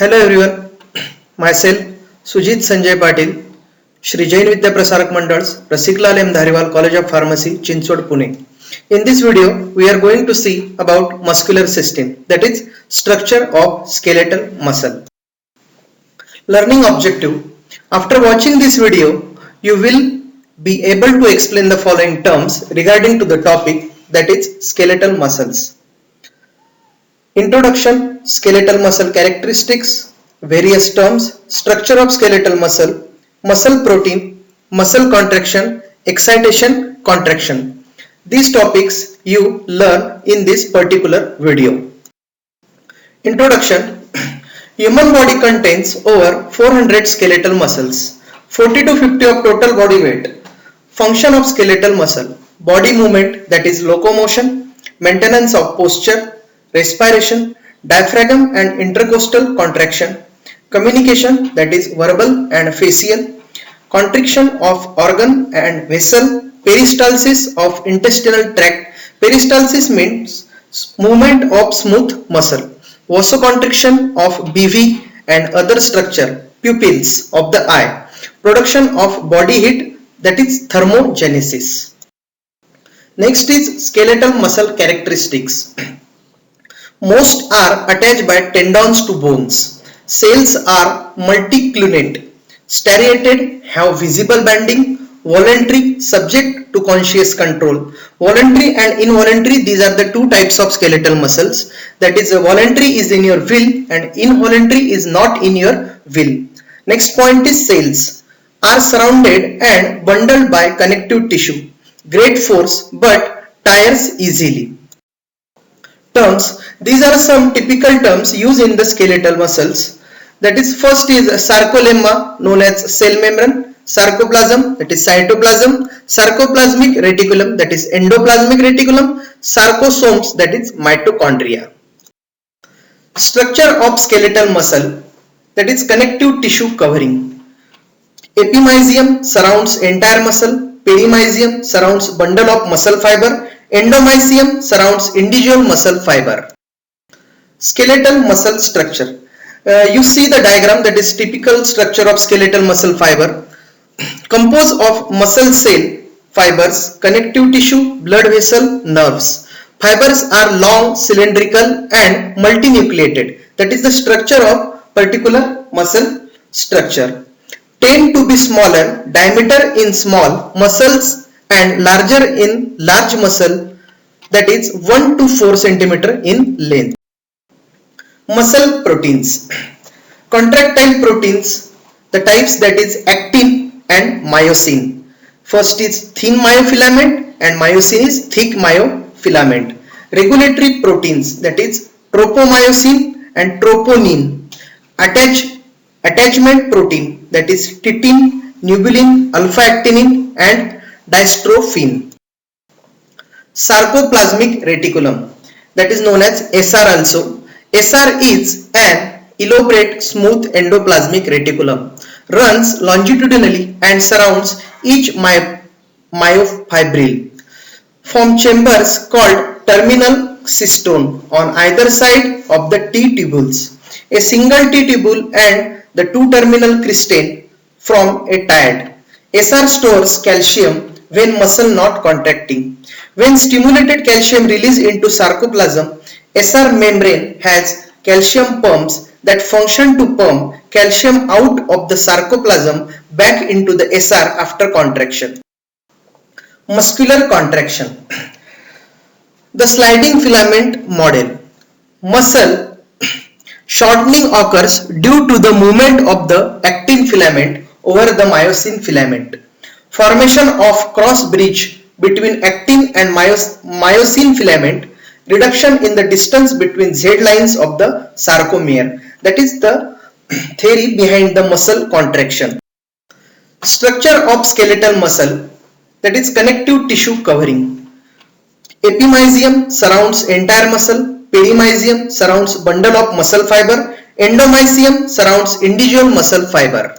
Hello everyone, myself Sujit Sanjay Patil, Shri Jain Vidya Prasarak Mandals, Rasiklal M. Dhariwal College of Pharmacy, Chinchwad, Pune. In this video, we are going to see about muscular system, that is structure of skeletal muscle. Learning objective. After watching this video, you will be able to explain the following terms regarding to the topic, that is skeletal muscles. Introduction, skeletal muscle characteristics, various terms, structure of skeletal muscle, muscle protein, muscle contraction, excitation, contraction. These topics you learn in this particular video. Introduction. Human body contains over 400 skeletal muscles, 40 to 50 of total body weight. Function of skeletal muscle. Body movement, that is locomotion, maintenance of posture, respiration, diaphragm and intercostal contraction, communication, that is verbal and facial, constriction of organ and vessel, peristalsis of intestinal tract. Peristalsis means movement of smooth muscle, vasoconstriction of BV and other structure, pupils of the eye, production of body heat, that is thermogenesis. Next is skeletal muscle characteristics. Most are attached by tendons to bones. Cells are multicunate, striated, have visible banding, voluntary, subject to conscious control. Voluntary and involuntary, these are the two types of skeletal muscles. That is, voluntary is in your will and involuntary is not in your will. Next point is cells are surrounded and bundled by connective tissue. Great force but tires easily. Terms. These are some typical terms used in the skeletal muscles. That is, first is sarcolemma, known as cell membrane, sarcoplasm, that is cytoplasm, sarcoplasmic reticulum, that is endoplasmic reticulum, sarcosomes, that is mitochondria. Structure of skeletal muscle, that is connective tissue covering. Epimysium surrounds entire muscle, perimysium surrounds bundle of muscle fiber, endomysium surrounds individual muscle fiber. Skeletal muscle structure. You see the diagram, that is typical structure of skeletal muscle fiber. Composed of muscle cell, fibers, connective tissue, blood vessel, nerves. Fibers are long, cylindrical and multinucleated. That is the structure of particular muscle structure. Tend to be smaller, diameter in small muscles and larger in large muscle, that is 1 to 4 cm in length. Muscle proteins. Contractile proteins, the types, that is actin and myosin. First is thin myofilament and myosin is thick myofilament. Regulatory proteins, that is tropomyosin and troponin. Attachment protein, that is titin, nubulin, alpha-actinin and dystrophin. Sarcoplasmic reticulum, that is known as SR also. SR is an elaborate smooth endoplasmic reticulum, runs longitudinally and surrounds each myofibril. Form chambers called terminal cystone on either side of the T tubules. A single T tubule and the two terminal cristae from a tied. SR stores calcium when muscle not contracting. When stimulated calcium released into sarcoplasm, SR membrane has calcium pumps that function to pump calcium out of the sarcoplasm back into the SR after contraction. Muscular contraction. The sliding filament model. Muscle shortening occurs due to the movement of the actin filament over the myosin filament. Formation of cross bridge between actin and myosin filament. Reduction in the distance between Z lines of the sarcomere. That is the theory behind the muscle contraction. Structure of skeletal muscle, that is connective tissue covering. Epimysium surrounds entire muscle, perimysium surrounds bundle of muscle fiber, endomysium surrounds individual muscle fiber.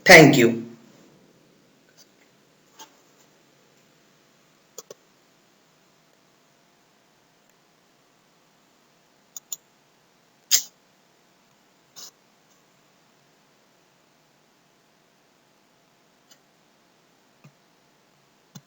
Thank you.